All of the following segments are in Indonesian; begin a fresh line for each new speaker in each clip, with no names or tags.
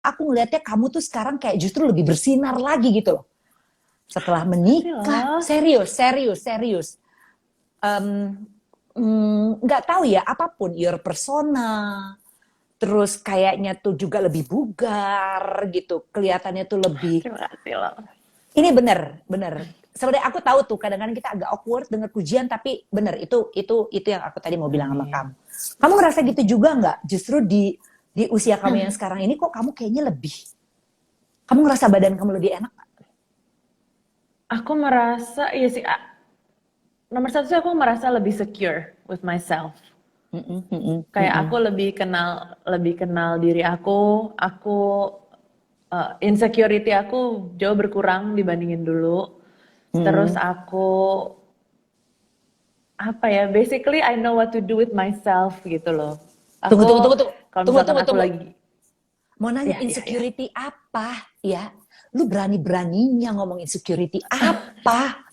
aku ngelihatnya kamu tuh sekarang kayak justru lebih bersinar lagi gitu loh. Setelah menikah,
Loh.
serius. Nggak tahu ya, apapun, your persona, terus kayaknya tuh juga lebih bugar gitu, kelihatannya tuh lebih,
Terima kasih loh.
ini bener. Sebenarnya aku tahu tuh kadang-kadang kita agak awkward dengar pujian, tapi bener itu yang aku tadi mau bilang sama
Amin.
kamu. Kamu ngerasa gitu juga nggak? Justru di usia kamu yang sekarang ini kok kamu kayaknya lebih, kamu ngerasa badan kamu lebih enak?
Aku merasa, iya sih, nomor satu sih aku merasa lebih secure with myself.
Mm-mm, mm-mm,
Kayak
mm-mm.
aku lebih kenal diri aku insecurity aku jauh berkurang dibandingin dulu. Terus
Mm-mm.
aku apa ya, basically I know what to do with myself gitu loh.
Tunggu, tunggu,
Aku
tunggu, tunggu,
kalau
tunggu,
misalkan
tunggu,
aku
tunggu.
lagi,
Mau nanya
ya.
insecurity apa ya? Lu berani-beraninya ngomong insecurity apa?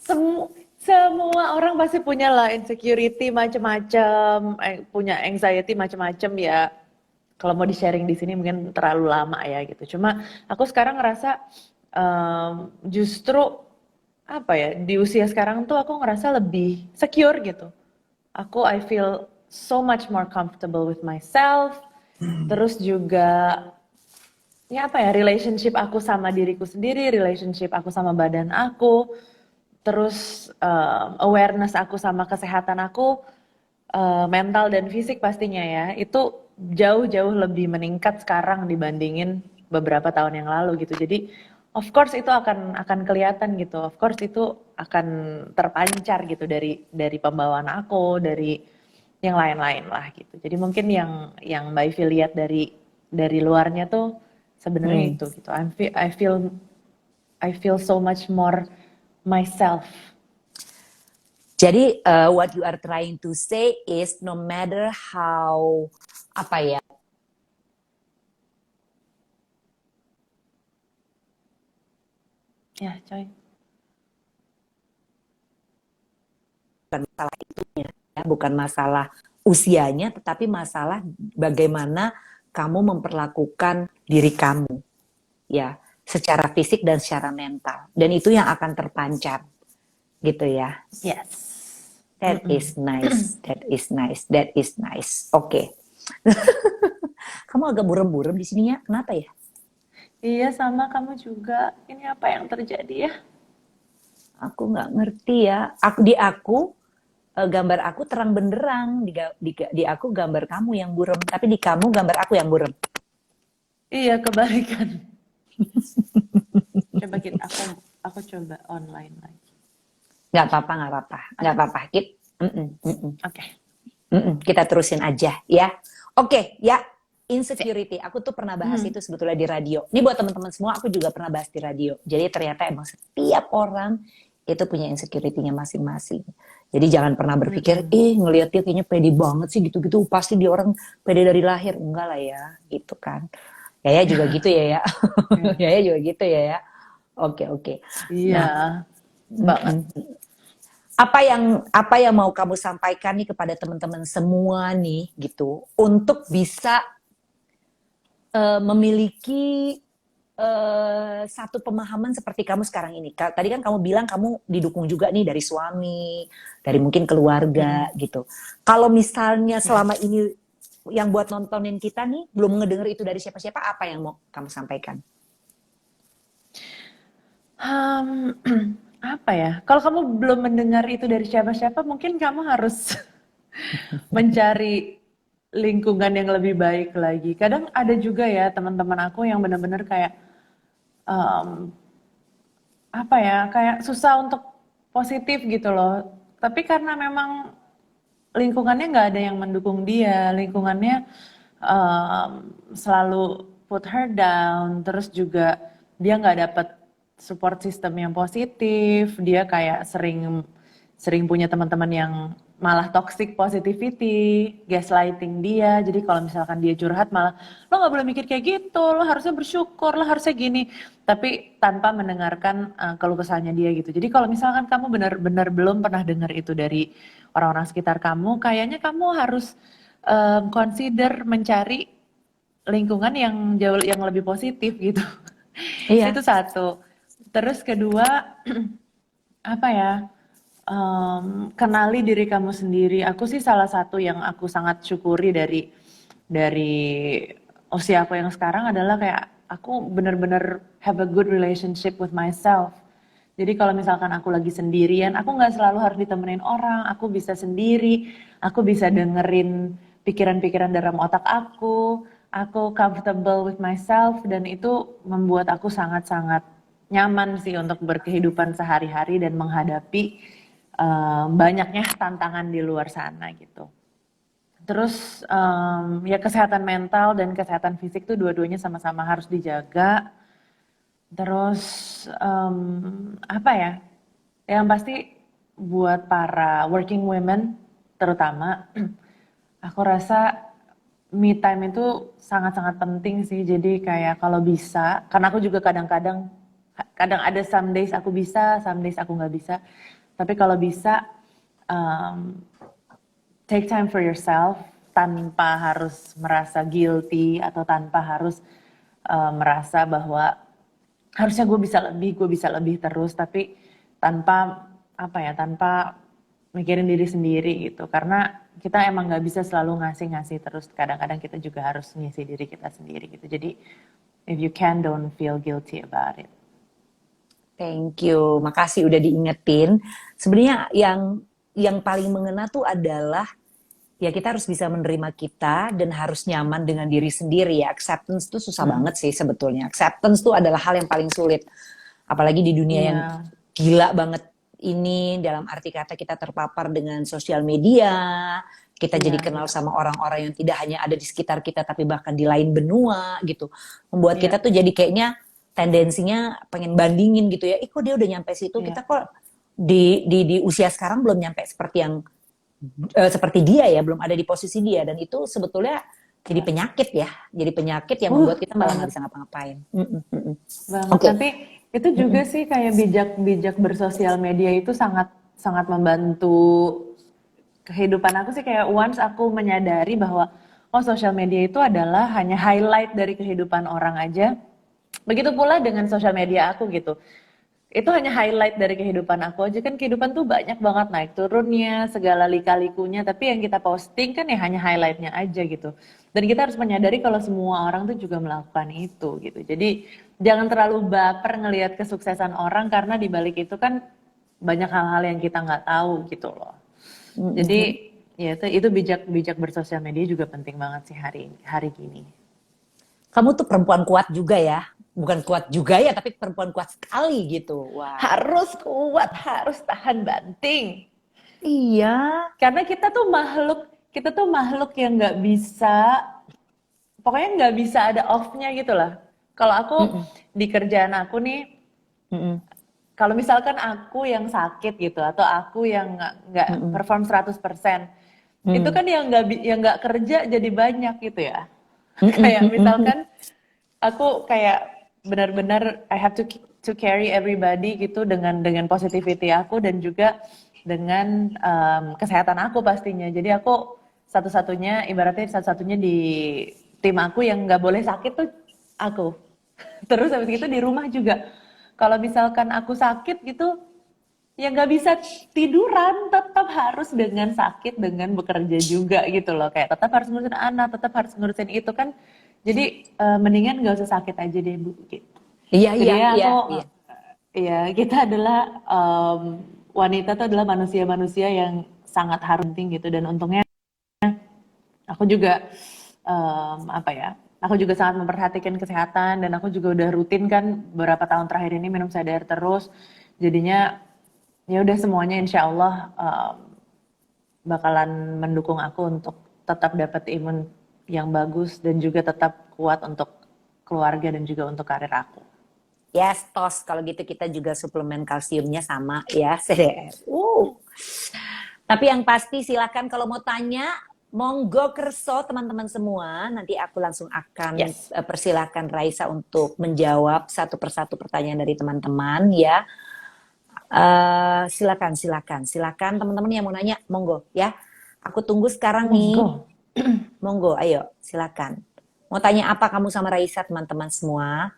Semua orang pasti punya lah insecurity macem-macem, punya anxiety macem-macem ya. Kalau mau di-sharing di sini mungkin terlalu lama ya gitu. Cuma aku sekarang ngerasa justru apa ya, di usia sekarang tuh aku ngerasa lebih secure gitu. I feel so much more comfortable with myself. Terus juga ya apa ya, relationship aku sama diriku sendiri, relationship aku sama badan aku, terus awareness aku sama kesehatan aku, mental dan fisik pastinya ya, itu jauh-jauh lebih meningkat sekarang dibandingin beberapa tahun yang lalu gitu. Jadi of course itu akan kelihatan gitu. Of course itu akan terpancar gitu dari pembawaan aku, dari yang lain-lain lah gitu. Jadi mungkin yang Mbak Ivi lihat dari luarnya tuh sebenarnya
Hmm.
itu gitu. I feel so much more myself.
Jadi what you are trying to say is no matter how, apa ya,
Ya, coy.
bukan masalah itunya, ya, bukan masalah usianya, tetapi masalah bagaimana kamu memperlakukan diri kamu, ya, secara fisik dan secara mental. Dan itu yang akan terpancar, gitu ya.
Yes.
That is nice, that is nice, that is nice. Oke. Okay. Kamu agak burem-burem di sininya, kenapa ya?
Iya, sama kamu juga. Ini apa yang terjadi ya?
Aku nggak ngerti ya. Gambar aku terang benderang, di aku gambar kamu yang burem, tapi di kamu gambar aku yang burem.
Iya, kebalikan. Coba aku coba online lagi.
Nggak apa-apa, nggak
Ada?
apa-apa. Mm-mm.
Oke.
Kita terusin aja ya. Oke, ya,
Siap.
insecurity. Aku tuh pernah bahas
Hmm.
itu sebetulnya di radio. Ini buat teman-teman semua, aku juga pernah bahas di radio. Jadi ternyata emang setiap orang itu punya insecurity-nya masing-masing. Jadi jangan pernah berpikir, ngelihat dia kayaknya pede banget sih gitu-gitu. Pasti dia orang pede dari lahir. Enggak lah ya, gitu kan. Yaya juga gitu ya.
Ya.
Yaya juga gitu ya. Oke, oke.
Iya,
Nah,
banget.
apa yang mau kamu sampaikan nih kepada teman-teman semua nih gitu untuk bisa memiliki satu pemahaman seperti kamu sekarang ini. Tadi kan kamu bilang kamu didukung juga nih dari suami, dari mungkin keluarga gitu. Kalau misalnya selama ini yang buat nontonin kita nih belum ngedenger itu dari siapa-siapa, apa yang mau kamu sampaikan?
Hmm, apa ya? Kalau kamu belum mendengar itu dari siapa-siapa, mungkin kamu harus mencari lingkungan yang lebih baik lagi. Kadang ada juga ya teman-teman aku yang benar-benar kayak em, apa ya, kayak susah untuk positif gitu loh. Tapi karena memang lingkungannya nggak ada yang mendukung dia, lingkungannya em, selalu put her down, terus juga dia nggak dapet support system yang positif, dia kayak sering sering punya teman-teman yang malah toxic positivity, gaslighting dia. Jadi kalau misalkan dia curhat malah lo nggak boleh mikir kayak gitu, lo harusnya bersyukur, lo harusnya gini. Tapi tanpa mendengarkan keluh kesahnya dia gitu. Jadi kalau misalkan kamu benar-benar belum pernah dengar itu dari orang-orang sekitar kamu, kayaknya kamu harus consider mencari lingkungan yang jauh yang lebih positif gitu. Itu
Iya.
satu. Terus kedua, apa ya? Kenali diri kamu sendiri. Aku sih salah satu yang aku sangat syukuri dari usia aku yang sekarang adalah kayak aku bener-bener have a good relationship with myself. Jadi kalau misalkan aku lagi sendirian, aku nggak selalu harus ditemenin orang, aku bisa sendiri, aku bisa dengerin pikiran-pikiran dalam otak aku comfortable with myself, dan itu membuat aku sangat-sangat nyaman sih untuk berkehidupan sehari-hari dan menghadapi banyaknya tantangan di luar sana gitu. Terus ya kesehatan mental dan kesehatan fisik tuh dua-duanya sama-sama harus dijaga. Terus apa ya? Yang pasti buat para working women terutama, aku rasa me time itu sangat-sangat penting sih. Jadi kayak kalau bisa, karena aku juga kadang-kadang kadang ada some days aku bisa, some days aku nggak bisa. Tapi kalau bisa um, take time for yourself tanpa harus merasa guilty atau tanpa harus merasa bahwa harusnya gue bisa lebih terus, tapi tanpa apa ya, tanpa mikirin diri sendiri gitu. Karena kita emang nggak bisa selalu ngasih-ngasih terus. Kadang-kadang kita juga harus ngisi diri kita sendiri gitu. Jadi if you can, don't feel guilty about it.
Thank you, makasih udah diingetin. Sebenarnya yang paling mengena tuh adalah ya kita harus bisa menerima kita dan harus nyaman dengan diri sendiri ya. Acceptance tuh susah
Mm-mm.
banget sih sebetulnya. Acceptance tuh adalah hal yang paling sulit. Apalagi di dunia yang
Iya,
gila banget ini, dalam arti kata kita terpapar dengan sosial media, kita
iya,
jadi kenal
iya,
sama orang-orang yang tidak hanya ada di sekitar kita tapi bahkan di lain benua gitu. Membuat kita
iya,
tuh jadi kayaknya tendensinya pengen bandingin gitu ya. Ih kok dia udah nyampe situ,
iya,
kita kok di usia sekarang belum nyampe seperti yang seperti dia ya, belum ada di posisi dia, dan itu sebetulnya jadi
iya.
penyakit ya, jadi penyakit yang membuat kita malah nggak
Banget.
bisa ngapa-ngapain. Mm, mm, mm.
Banget,
Oke.
tapi itu juga sih kayak bijak-bijak bersosial media itu sangat sangat membantu kehidupan aku sih. Kayak once aku menyadari bahwa oh sosial media itu adalah hanya highlight dari kehidupan orang aja. Begitu pula dengan sosial media aku gitu. Itu hanya highlight dari kehidupan aku aja, kan kehidupan tuh banyak banget naik turunnya, segala lika-likunya, tapi yang kita posting kan ya hanya highlightnya aja gitu. Dan kita harus menyadari kalau semua orang tuh juga melakukan itu gitu. Jadi jangan terlalu baper ngelihat kesuksesan orang, karena di balik itu kan banyak hal-hal yang kita nggak tahu gitu loh.
Mm, mm,
Jadi
mm.
ya itu bijak-bijak bersosial media juga penting banget sih hari hari gini.
Kamu tuh perempuan kuat juga ya, bukan kuat juga ya, tapi perempuan kuat sekali gitu. Wow.
Harus kuat, harus tahan banting.
Iya.
Karena kita tuh makhluk yang nggak bisa, pokoknya nggak bisa ada off-nya gitu lah. Kalau aku
Mm, mm,
di kerjaan aku nih,
mm, mm,
kalau misalkan aku yang sakit gitu, atau aku yang nggak
mm, mm,
perform 100%, itu
mm,
kan yang nggak kerja jadi banyak gitu ya.
mm, mm,
Kayak
mm, mm, mm.
misalkan aku kayak benar-benar I have to carry everybody gitu dengan positivity aku, dan juga dengan kesehatan aku pastinya. Jadi aku satu-satunya, ibaratnya satu-satunya di tim aku yang nggak boleh sakit tuh aku. Terus habis itu di rumah juga. Kalau misalkan aku sakit gitu, ya nggak bisa tiduran, tetap harus dengan sakit, dengan bekerja juga gitu loh. Kayak tetap harus ngurusin anak, tetap harus ngurusin itu kan. Jadi mendingan nggak usah sakit aja deh Bu. Gitu.
Iya,
Jadi
iya,
ya
iya,
aku,
iya.
ya kita adalah wanita tuh adalah manusia-manusia yang sangat penting gitu. Dan untungnya aku juga apa ya? Aku juga sangat memperhatikan kesehatan, dan aku juga udah rutin kan beberapa tahun terakhir ini minum CDR terus. Jadinya ya udah semuanya insya Allah bakalan mendukung aku untuk tetap dapat imun yang bagus, dan juga tetap kuat untuk keluarga dan juga untuk karir aku.
Yes, tos. Kalau gitu kita juga suplemen kalsiumnya sama ya, CDR. Tapi yang pasti silakan kalau mau tanya, monggo kerso teman-teman semua. Nanti aku langsung akan
Yes.
persilakan Raisa untuk menjawab satu persatu pertanyaan dari teman-teman ya. Silakan, silakan, silakan teman-teman yang mau nanya, monggo ya. Aku tunggu sekarang nih.
Monggo.
Monggo, ayo, silakan. Mau tanya apa kamu sama Raisa, teman-teman semua?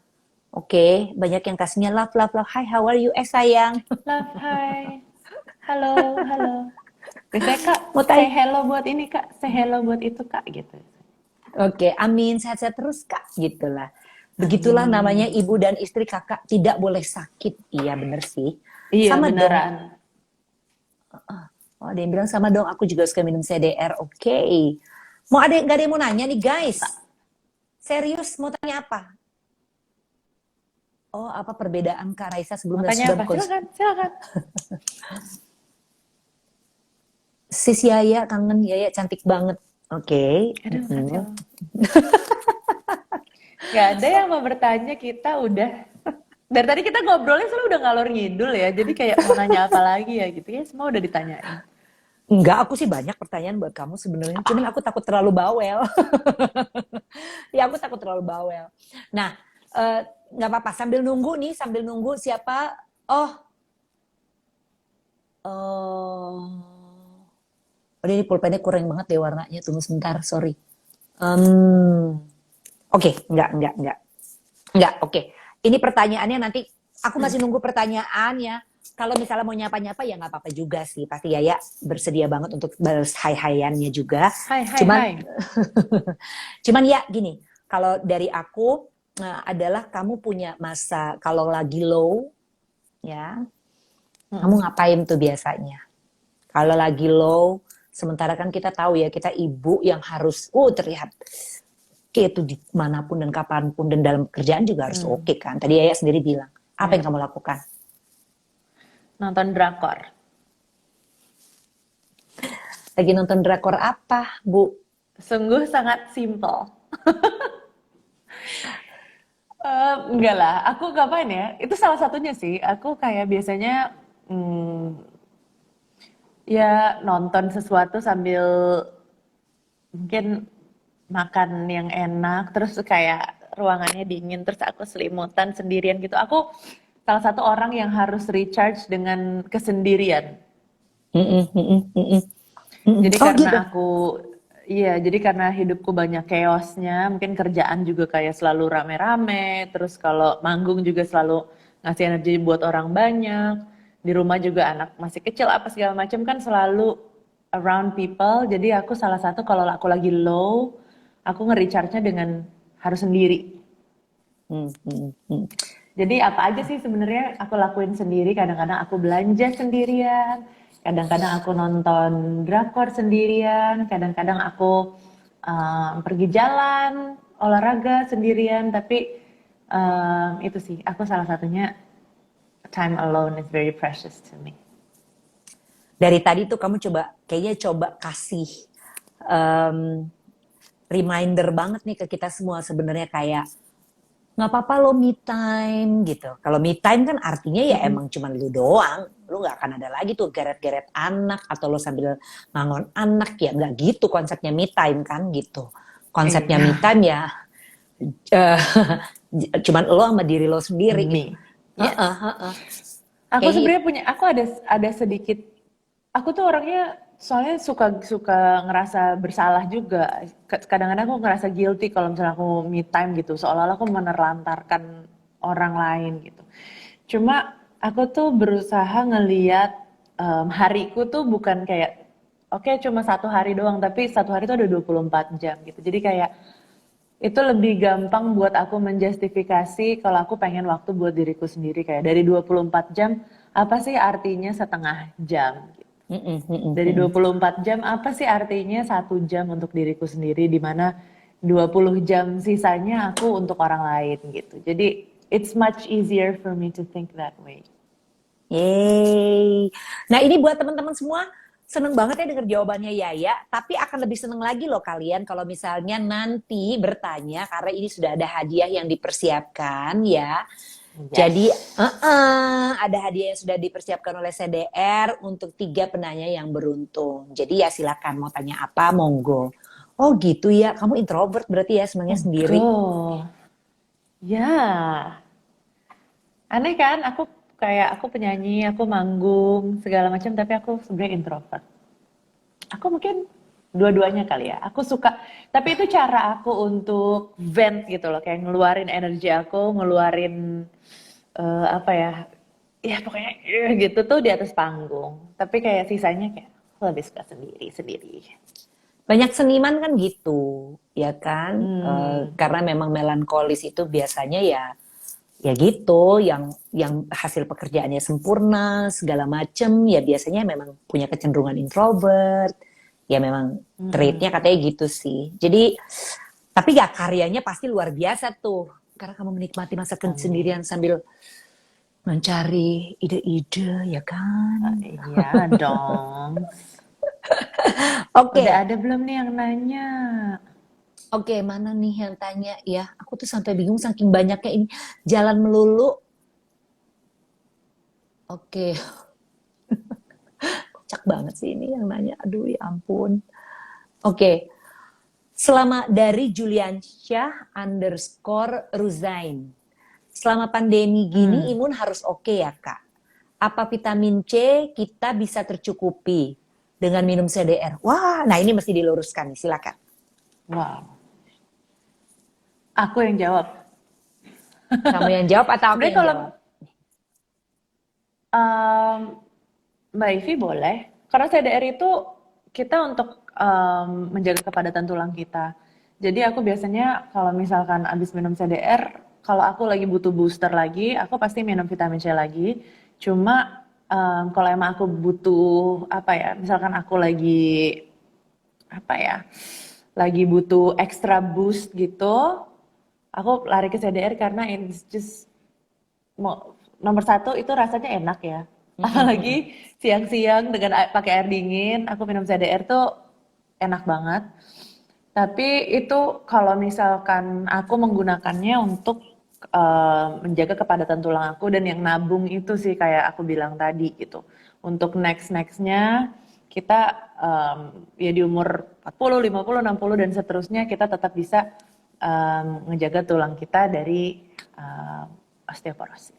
Oke, banyak yang kasihnya love, love, love. Hi, how are you? Sayang.
Love, hi. Halo, halo. Biasanya Kak,
Mau
say
tanya.
hello buat ini Kak, say hello buat itu Kak, gitu.
Oke, amin. Sehat-sehat terus, Kak. Gitulah. Begitulah namanya
Amin.
ibu dan istri kakak tidak boleh sakit. Iya, bener sih.
Iya,
Sama dong.
beneran.
Oh, ada yang bilang sama dong, aku juga suka minum CDR. Oke. Mau ada nggak ada yang mau nanya nih,
Masa.
guys? Serius, mau tanya apa? Oh, apa perbedaan Kak Raisa sebelum
Mau
dan
tanya
sudah
apa? Silakan, silakan.
Sis Yaya kangen, Yaya cantik banget. Oke.
Aduh, makasih Allah. Gak ada yang mau bertanya, kita udah. Dari tadi kita ngobrolnya selalu udah ngalor ngidul ya, jadi kayak mau nanya apa lagi ya gitu ya, semua udah ditanyain.
Enggak, aku sih banyak pertanyaan buat kamu sebenarnya. Cuman
Apa?
aku takut terlalu bawel. Ya, aku takut terlalu bawel. Nah, nggak apa-apa. Sambil nunggu nih, sambil nunggu siapa? Oh, oh ini pulpennya kurang banget deh warnanya. Tunggu sebentar, sorry. Oke, enggak. Enggak, oke. Ini pertanyaannya nanti, aku masih nunggu pertanyaannya. Kalau misalnya mau nyapa-nyapa ya nggak apa-apa juga sih. Pasti Yaya bersedia banget untuk balas hai-haiannya juga.
Hai, hai,
Cuman,
hai.
cuman ya gini, kalau dari aku adalah kamu punya masa kalau lagi low, ya, kamu
Mm-mm.
ngapain tuh biasanya? Kalau lagi low, sementara kan kita tahu ya kita ibu yang harus, terlihat oke itu dimanapun dan kapanpun dan dalam kerjaan juga harus
Hmm,
oke kan. Tadi Yaya sendiri bilang, apa
ya.
yang kamu lakukan?
Nonton drakor.
Lagi nonton drakor apa, Bu?
Sungguh sangat simple. Enggak lah, aku ngapain ya? Itu salah satunya sih. Aku kayak biasanya ya nonton sesuatu sambil mungkin makan yang enak, terus kayak ruangannya dingin, terus aku selimutan sendirian gitu. Aku salah satu orang yang harus recharge dengan kesendirian.
Mm-mm, mm-mm, mm-mm, mm-mm.
Jadi
Oh
karena
gitu.
aku, iya, jadi karena hidupku banyak chaosnya, mungkin kerjaan juga kayak selalu rame-rame, terus kalau manggung juga selalu ngasih energi buat orang banyak, di rumah juga anak masih kecil apa segala macam kan selalu around people, jadi aku salah satu kalau aku lagi low, aku nge-recharge-nya dengan harus sendiri.
Mm, mm, mm.
Jadi apa aja sih sebenarnya aku lakuin sendiri. Kadang-kadang aku belanja sendirian, kadang-kadang aku nonton drakor sendirian, kadang-kadang aku pergi jalan, olahraga sendirian. Tapi itu sih, aku salah satunya time alone is very precious to me.
Dari tadi tuh kamu kayaknya coba kasih em, reminder banget nih ke kita semua sebenarnya kayak nggak apa-apa lo me time gitu. Kalau me time kan artinya ya
Mm-mm.
emang cuma lu doang. Lu nggak akan ada lagi tuh geret-geret anak atau lo sambil ngangon anak ya nggak gitu konsepnya me time kan gitu. Konsepnya me
Iya,
time ya eh, cuman lo sama diri lo sendiri gitu.
me.
Heeh,
Yes.
heeh.
Aku
Kayaknya
sebenarnya punya, aku ada sedikit. Aku tuh orangnya soalnya suka suka ngerasa bersalah juga. Kadang-kadang aku ngerasa guilty kalau misalnya aku me time gitu, seolah-olah aku menerlantarkan orang lain gitu. Cuma aku tuh berusaha ngeliat hariku tuh bukan kayak oke cuma satu hari doang, tapi satu hari tuh ada 24 jam gitu. Jadi kayak itu lebih gampang buat aku menjustifikasi kalau aku pengen waktu buat diriku sendiri kayak dari 24 jam apa sih artinya setengah jam gitu.
mm-mm, mm-mm,
Dari
mm-mm.
24 jam apa sih artinya 1 jam untuk diriku sendiri di mana 20 jam sisanya aku untuk orang lain gitu. Jadi it's much easier for me to think that way.
Yeay. Nah ini buat teman-teman semua, seneng banget ya denger jawabannya Yaya, tapi akan lebih seneng lagi loh kalian kalau misalnya nanti bertanya, karena ini sudah ada hadiah yang dipersiapkan ya. Jadi
Yes.
ada hadiah yang sudah dipersiapkan oleh CDR untuk 3 penanya yang beruntung. Jadi ya silakan mau tanya apa, monggo. Oh gitu ya, kamu introvert berarti ya sebenarnya sendiri.
Enggak. Ya, aneh kan? Aku penyanyi, aku manggung segala macam, tapi aku sebenarnya introvert. Aku mungkin Dua-duanya kali ya. Aku suka, tapi itu cara aku untuk vent gitu loh, kayak ngeluarin energi aku, ngeluarin apa ya, ya pokoknya gitu tuh di atas panggung. Tapi kayak sisanya kayak aku lebih suka sendiri-sendiri.
Banyak seniman kan gitu, ya kan?
Hmm.
Karena memang melankolis itu biasanya ya gitu, yang hasil pekerjaannya sempurna segala macem, ya biasanya memang punya kecenderungan introvert. Ya memang
Mm-mm.
trait-nya katanya gitu sih. Jadi tapi ya karyanya pasti luar biasa tuh. Karena kamu menikmati masa
Amin.
kesendirian sambil mencari ide-ide, ya kan?
Iya dong. Udah
Oke,
ada belum nih yang nanya?
oke, mana nih yang tanya ya? Aku tuh sampai bingung saking banyaknya ini. Jalan melulu. Oke, kocak banget sih ini yang nanya. Aduh, ya ampun. Oke, selama dari Juliansyah underscore Ruzain. Selama pandemi gini
Hmm.
imun harus oke ya Kak. Apa vitamin C kita bisa tercukupi dengan minum CDR? Wah, nah ini mesti diluruskan nih, silakan.
Wow. Aku yang jawab.
Kamu yang jawab atau aku
Sebenarnya
yang
kalau
jawab?
em, Mbak Ivi boleh, karena CDR itu kita untuk menjaga kepadatan tulang kita. Jadi aku biasanya kalau misalkan abis minum CDR, kalau aku lagi butuh booster lagi, aku pasti minum vitamin C lagi. Cuma kalau emang aku butuh apa ya, misalkan aku lagi apa ya, lagi butuh extra boost gitu, aku lari ke CDR karena it's just nomor satu itu rasanya enak ya. Apalagi siang-siang dengan pakai air dingin, aku minum CDR tuh enak banget. Tapi itu kalau misalkan aku menggunakannya untuk menjaga kepadatan tulang aku dan yang nabung itu sih kayak aku bilang tadi gitu. Untuk nextnya kita ya di umur 40, 50, 60 dan seterusnya kita tetap bisa menjaga tulang kita dari osteoporosis.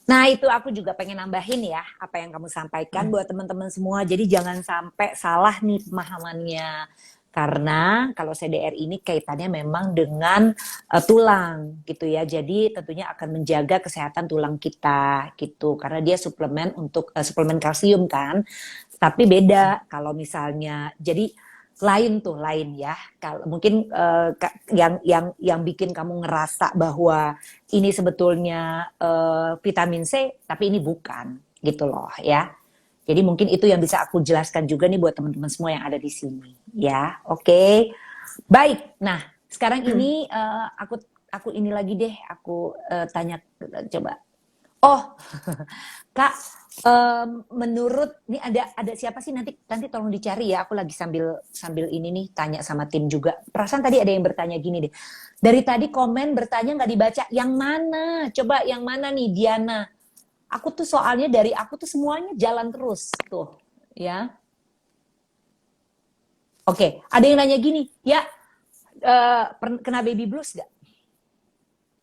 Nah, itu aku juga pengen nambahin ya apa yang kamu sampaikan buat teman-teman semua. Jadi jangan sampai salah nih pemahamannya. Karena kalau CDR ini kaitannya memang dengan tulang gitu ya. Jadi tentunya akan menjaga kesehatan tulang kita gitu. Karena dia suplemen untuk suplemen kalsium kan. Tapi beda kalau misalnya jadi lain tuh lain ya. Kalau mungkin yang bikin kamu ngerasa bahwa ini sebetulnya vitamin C, tapi ini bukan gitu loh ya. Jadi mungkin itu yang bisa aku jelaskan juga nih buat teman-teman semua yang ada di sini ya. Oke. Baik. Nah, sekarang ini aku ini lagi deh aku tanya coba. Oh, Kak, menurut ini ada siapa sih nanti nanti tolong dicari ya. Aku lagi sambil sambil ini nih tanya sama tim juga. Perasaan tadi ada yang bertanya gini deh. Dari tadi komen bertanya nggak dibaca. Yang mana? Coba yang mana nih Diana? Aku tuh soalnya dari aku tuh semuanya jalan terus tuh, ya. Oke, ada yang nanya gini, ya kena baby blues gak?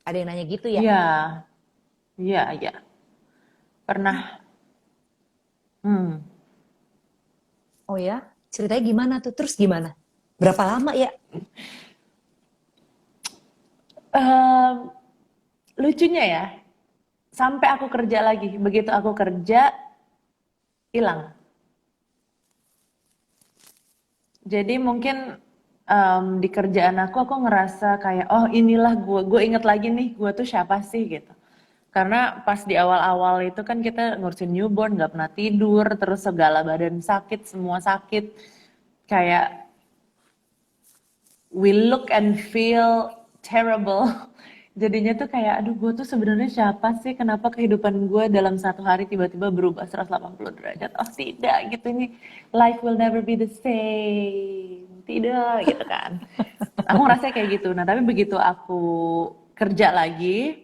Ada yang nanya gitu ya?
Iya, iya, iya. Pernah. Hmm.
Oh ya, ceritanya gimana tuh? Terus gimana? Berapa lama ya?
Em, lucunya ya, sampai aku kerja lagi. Begitu aku kerja, hilang. Jadi mungkin di kerjaan aku ngerasa kayak, oh inilah gue inget lagi nih, gue tuh siapa sih gitu. Karena pas di awal-awal itu kan kita ngurusin newborn, nggak pernah tidur, terus segala badan sakit, semua sakit. Kayak we look and feel terrible. Jadinya tuh kayak, aduh gue tuh sebenarnya siapa sih? Kenapa kehidupan gue dalam satu hari tiba-tiba berubah 180 derajat? Oh tidak, gitu ini life will never be the same. Tidak, gitu kan. Aku ngerasa kayak gitu. Nah tapi begitu aku kerja lagi,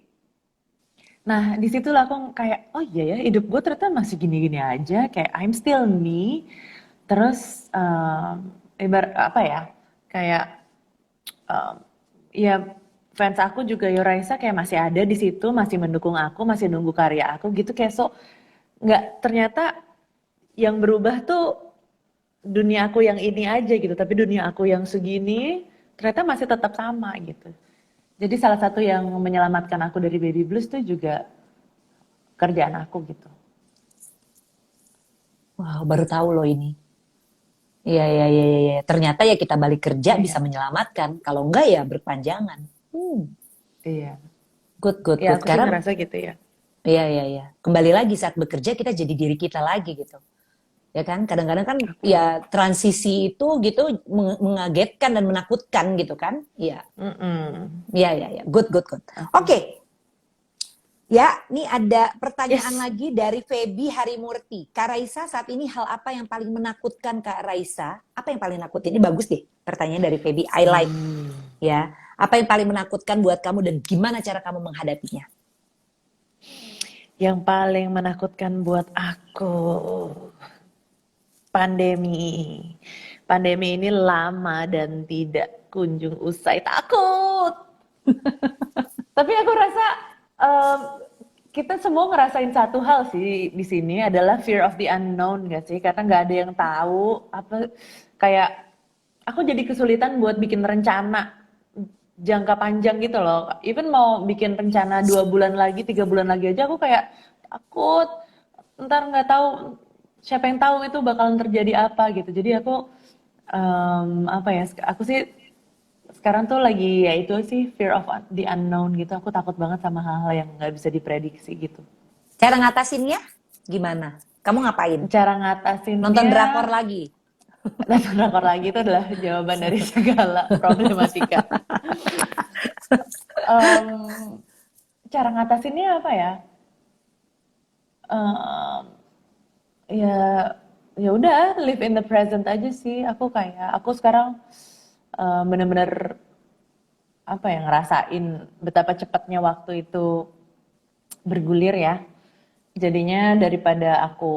nah disitulah aku kayak, oh iya ya hidup gue ternyata masih gini-gini aja. Kayak I'm still me. Terus ibarat apa ya? Kayak um, ya fans aku juga Yoraisa kayak masih ada di situ, masih mendukung aku, masih nunggu karya aku gitu kayak so nggak ternyata yang berubah tuh dunia aku yang ini aja gitu, tapi dunia aku yang segini ternyata masih tetap sama gitu. Jadi salah satu yang menyelamatkan aku dari baby blues tuh juga kerjaan aku gitu.
Wah, baru tahu loh ini. Iya, iya, iya, iya, iya. Ternyata ya kita balik kerja bisa
Iya,
menyelamatkan. Kalau enggak ya berpanjangan. Hmm,
iya.
good, good,
Ya
good.
aku sih
Karena,
ngerasa gitu ya.
iya, iya, iya. Kembali lagi saat bekerja kita jadi diri kita lagi gitu. Ya kan? Kadang-kadang kan ya
Aku,
transisi itu gitu mengagetkan dan menakutkan gitu kan? Iya,
mm-mm.
iya, iya, iya. Good, good, good.
Aku,
Oke, ya, ini ada pertanyaan
yes.
lagi dari Feby Harimurti. Kak Raisa, saat ini hal apa yang paling menakutkan Kak Raisa? Apa yang paling menakutkan? Ini bagus deh pertanyaan dari Feby. I like.
Hmm.
Ya, apa yang paling menakutkan buat kamu dan gimana cara kamu menghadapinya?
Yang paling menakutkan buat aku, pandemi. Pandemi ini lama dan tidak kunjung usai. Takut. Tapi aku rasa em, kita semua ngerasain satu hal sih di sini adalah fear of the unknown gak sih? Karena nggak ada yang tahu apa kayak aku jadi kesulitan buat bikin rencana jangka panjang gitu loh. Even mau bikin rencana 2 bulan lagi, 3 bulan lagi aja aku kayak takut. Ntar nggak tahu siapa yang tahu itu bakalan terjadi apa gitu. Jadi aku apa ya? Aku sih sekarang tuh lagi ya itu sih fear of the unknown gitu. Aku takut banget sama hal-hal yang nggak bisa diprediksi gitu.
Cara ngatasinnya gimana? Kamu ngapain?
Cara
Nonton
ngatasinnya,
drakor lagi.
nonton drakor lagi itu adalah jawaban dari segala problematika. Em, Cara ngatasinnya apa ya? Em, ya ya udah live in the present aja sih. Aku sekarang bener-bener apa ya ngerasain betapa cepatnya waktu itu bergulir ya. Jadinya daripada aku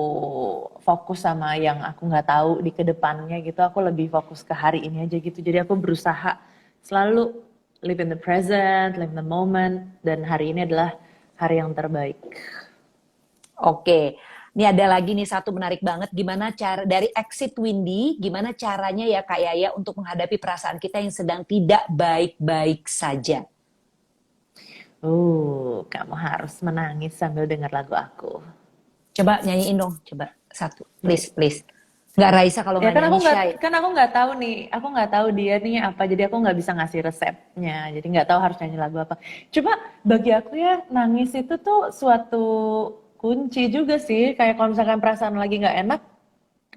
fokus sama yang aku nggak tahu di kedepannya gitu, aku lebih fokus ke hari ini aja gitu. Jadi aku berusaha selalu live in the present, live in the moment, dan hari ini adalah hari yang terbaik.
Oke. Ini ada lagi nih satu menarik banget. Gimana cara dari Exit Windy, gimana caranya ya Kak Yaya untuk menghadapi perasaan kita yang sedang tidak baik-baik saja?
Kamu harus menangis sambil dengar lagu aku.
Coba nyanyiin dong, coba satu,
Nih,
please, please. Nggak Raisa kalau
ya
nggak nyanyi shy.
kan aku nggak tahu nih, aku nggak tahu dia nih apa, jadi aku nggak bisa ngasih resepnya, jadi nggak tahu harus nyanyi lagu apa. Cuma bagi aku ya nangis itu tuh suatu kunci juga sih, kayak kalau misalkan perasaan lagi nggak enak,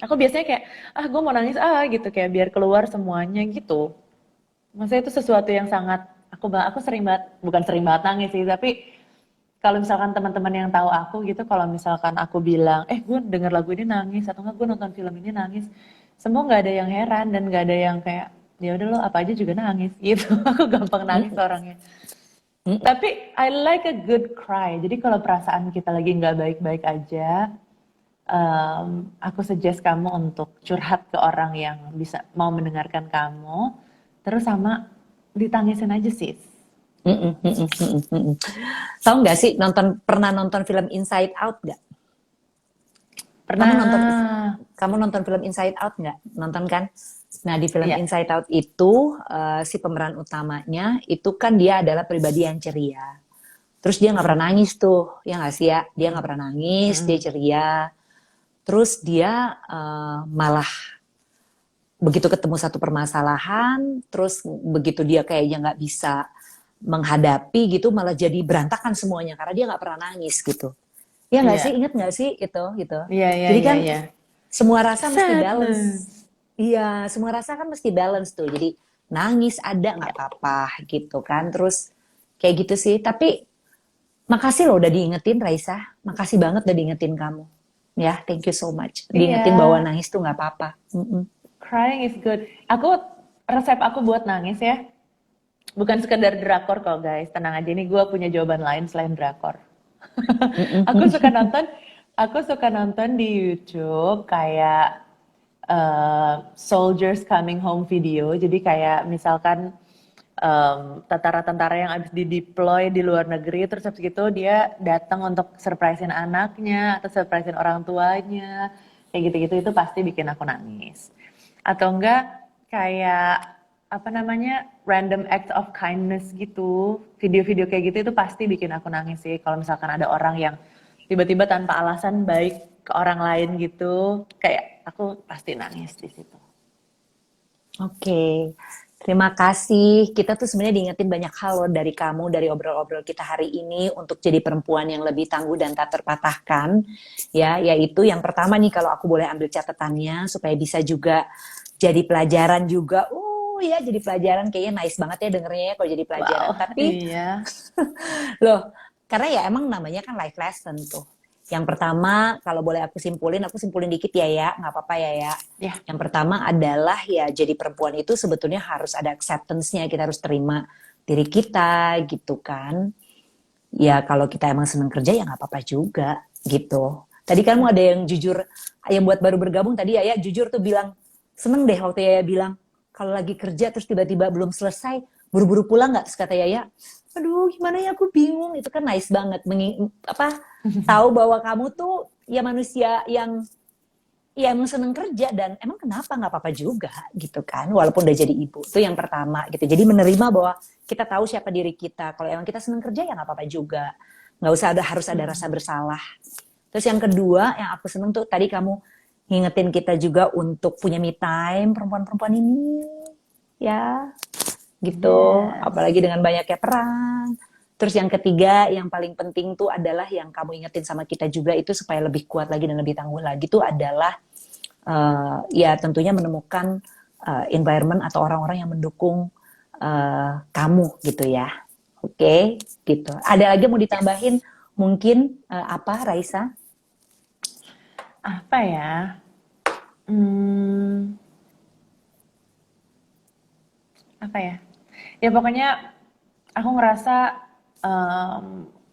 aku biasanya kayak gue mau nangis gitu kayak biar keluar semuanya gitu. Maksudnya itu sesuatu yang sangat aku sering banget, bukan sering banget nangis sih, tapi kalau misalkan teman-teman yang tahu aku gitu, kalau misalkan aku bilang, gue denger lagu ini nangis, atau enggak gue nonton film ini nangis, semua nggak ada yang heran dan nggak ada yang kayak, ya udah lo apa aja juga nangis gitu. Aku gampang nangis
Mm,
orangnya.
mm.
Tapi I like a good cry. Jadi kalau perasaan kita lagi nggak baik-baik aja, aku suggest kamu untuk curhat ke orang yang bisa mau mendengarkan kamu, terus sama ditangisin aja sih.
Mm-mm, mm-mm, mm-mm, mm-mm. Tahu nggak sih pernah nonton film Inside Out nggak? Kamu nonton
Pernah,
kamu nonton film Inside Out nggak? Nonton kan? Nah di film
ya,
Inside Out itu si pemeran utamanya itu kan dia adalah pribadi yang ceria. Terus dia nggak pernah
mm-mm,
nangis tuh, ya nggak sih ya? Dia nggak
mm-mm,
pernah nangis, dia
mm-mm.
ceria. Terus dia malah begitu ketemu satu permasalahan, terus begitu dia kayaknya nggak bisa menghadapi gitu, malah jadi berantakan semuanya karena dia nggak pernah nangis gitu. Ya nggak sih,
Iya,
inget nggak sih itu gitu.
iya, iya,
Jadi
iya,
kan
iya.
semua rasa mesti balance.
Sadness.
Iya, semua rasa kan mesti balance tuh. Jadi nangis ada nggak
Ya,
apa-apa gitu kan. Terus kayak gitu sih. Tapi makasih loh udah diingetin Raisa. Makasih banget udah diingetin kamu. Ya, thank you so much.
iya,
Diingetin bahwa nangis tuh nggak apa-apa. Mm-mm.
crying is good. Resep aku buat nangis ya, bukan sekedar drakor kok guys, tenang aja ini gue punya jawaban lain selain drakor. Aku
Mm-mm.
suka nonton, aku suka nonton di YouTube kayak soldiers coming home video. Jadi kayak misalkan tentara-tentara yang habis dideploy di luar negeri, terus habis gitu dia datang untuk surprisein anaknya atau surprisein orang tuanya. kayak gitu-gitu itu pasti bikin aku nangis. Atau enggak kayak apa namanya random act of kindness gitu, video-video kayak gitu itu pasti bikin aku nangis sih. Kalau misalkan ada orang yang tiba-tiba tanpa alasan baik ke orang lain gitu, kayak aku pasti nangis di situ.
Oke, terima kasih. Kita tuh sebenarnya diingetin banyak hal loh dari kamu, dari obrol-obrol kita hari ini untuk jadi perempuan yang lebih tangguh dan tak terpatahkan. Ya, yaitu yang pertama nih kalau aku boleh ambil catatannya supaya bisa juga jadi pelajaran juga. Ya jadi pelajaran kayaknya nice banget ya dengernya ya kalau jadi pelajaran.
Wow,
Tapi
iya.
loh, karena ya emang namanya kan life lesson tuh. Yang pertama, kalau boleh aku simpulin dikit ya, nggak apa-apa ya.
Ya,
Yang pertama adalah ya jadi perempuan itu sebetulnya harus ada acceptance-nya, kita harus terima diri kita gitu kan. Ya kalau kita emang seneng kerja ya nggak apa-apa juga gitu. Tadi kamu ada yang jujur, yang buat baru bergabung tadi ya jujur tuh bilang, seneng deh waktu Yaya bilang, kalau lagi kerja terus tiba-tiba belum selesai, buru-buru pulang nggak? Terus kata Yaya, aduh gimana ya aku bingung. Itu kan nice banget, tahu bahwa kamu tuh ya manusia yang ya emang seneng kerja dan emang kenapa nggak apa-apa juga gitu kan walaupun udah jadi ibu itu yang pertama gitu jadi menerima bahwa kita tahu siapa diri kita kalau emang kita seneng kerja ya nggak apa-apa juga nggak usah harus ada rasa bersalah terus yang kedua yang aku seneng tuh tadi kamu ngingetin kita juga untuk punya me time perempuan-perempuan ini ya gitu
yes.
apalagi dengan banyaknya perang. Terus yang ketiga, yang paling penting tuh adalah yang kamu ingetin sama kita juga itu supaya lebih kuat lagi dan lebih tangguh lagi itu adalah ya tentunya menemukan environment atau orang-orang yang mendukung kamu gitu ya. Oke, gitu. Ada lagi mau
Yes.
ditambahin mungkin apa Raisa?
Apa ya? Hmm, apa ya? Ya pokoknya aku ngerasa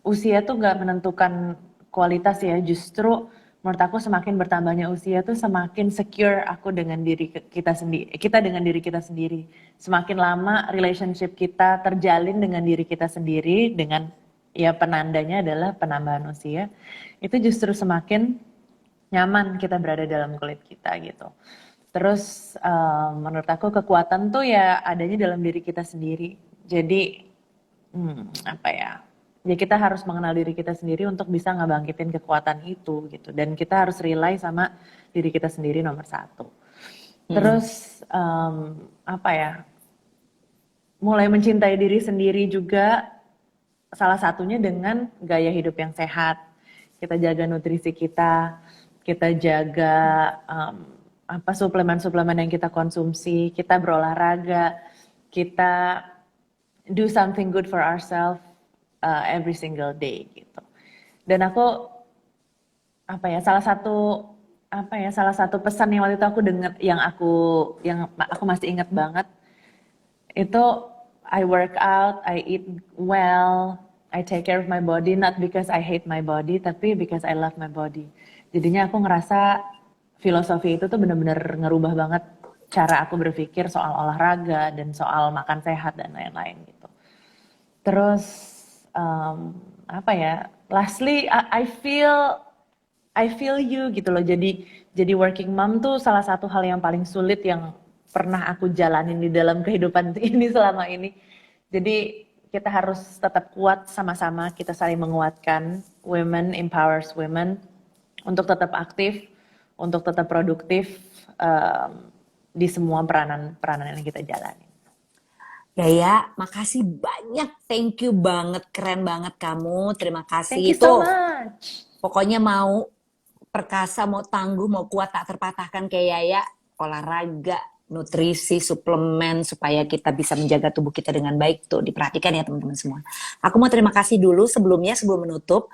usia tuh nggak menentukan kualitas ya. Justru menurut aku semakin bertambahnya usia tuh semakin secure aku dengan diri kita sendiri. Kita dengan diri kita sendiri. Semakin lama relationship kita terjalin dengan diri kita sendiri dengan ya penandanya adalah penambahan usia. Itu justru semakin nyaman kita berada dalam kulit kita gitu. Terus menurut aku kekuatan tuh ya adanya dalam diri kita sendiri. Jadi apa ya? Ya kita harus mengenal diri kita sendiri untuk bisa ngebangkitin kekuatan itu gitu. Dan kita harus rely sama diri kita sendiri nomor satu. Terus apa ya? Mulai mencintai diri sendiri juga salah satunya dengan gaya hidup yang sehat. Kita jaga nutrisi kita jaga apa suplemen-suplemen yang kita konsumsi, kita berolahraga, kita do something good for ourselves every single day gitu. Dan aku apa ya salah satu pesan yang waktu itu aku dengar yang aku masih ingat banget itu I work out, I eat well, I take care of my body not because I hate my body tapi because I love my body. Jadinya aku ngerasa filosofi itu tuh benar-benar ngerubah banget cara aku berpikir soal olahraga dan soal makan sehat dan lain-lain gitu. Terus apa ya? Lastly, I feel you gitu loh. Jadi working mom tuh salah satu hal yang paling sulit yang pernah aku jalanin di dalam kehidupan ini selama ini. Jadi kita harus tetap kuat sama-sama, kita saling menguatkan. Women empowers women untuk tetap aktif, untuk tetap produktif di semua peranan yang kita jalani.
Yaya, makasih banyak. Thank you banget. Keren banget kamu. Terima
Thank
kasih.
you so
Tuh,
much.
pokoknya mau perkasa, mau tangguh, mau kuat tak terpatahkan kayak Yaya. Olahraga, nutrisi, suplemen supaya kita bisa menjaga tubuh kita dengan baik tuh diperhatikan ya teman-teman semua. Aku mau terima kasih dulu sebelum menutup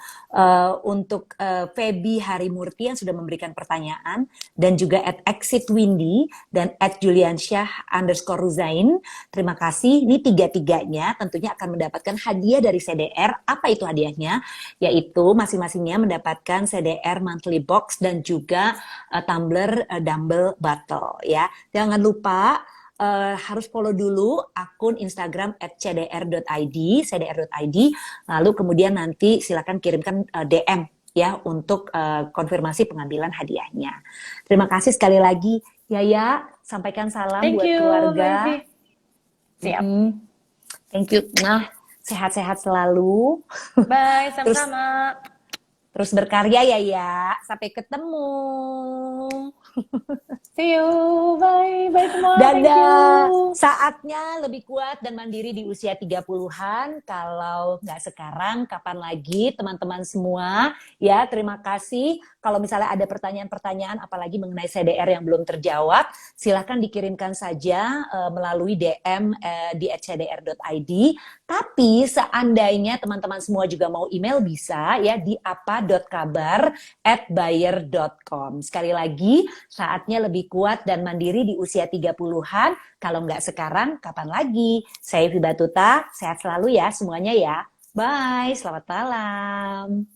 untuk Feby Harimurti yang sudah memberikan pertanyaan dan juga @exitwindy dan @juliansyah_ruzain. Terima kasih. Ini tiga-tiganya tentunya akan mendapatkan hadiah dari CDR. Apa itu hadiahnya? Yaitu masing-masingnya mendapatkan CDR monthly box dan juga tumbler dumbbell bottle ya. Jangan lupa harus follow dulu akun Instagram @cdr.id, lalu kemudian nanti silakan kirimkan DM ya untuk konfirmasi pengambilan hadiahnya. Terima kasih sekali lagi Yaya, sampaikan salam
Thank
buat
you,
keluarga.
Mayfrey. Siap.
Thank you. Nah, sehat-sehat selalu.
Bye,
Terus
sama-sama.
terus berkarya ya. Sampai ketemu.
See you. Bye. Bye semua. Thank you.
Dadah. Saatnya lebih kuat dan mandiri di usia 30-an. Kalau nggak sekarang, kapan lagi teman-teman semua? Ya, terima kasih. Kalau misalnya ada pertanyaan-pertanyaan, apalagi mengenai CDR yang belum terjawab, silahkan dikirimkan saja melalui DM di @cdr.id. Tapi seandainya teman-teman semua juga mau email, bisa ya di apa.kabar@bayer.com. Sekali lagi, saatnya lebih kuat dan mandiri di usia 30-an. Kalau nggak sekarang, kapan lagi? Saya Fiba Tuta, sehat selalu ya semuanya ya. Bye, selamat malam.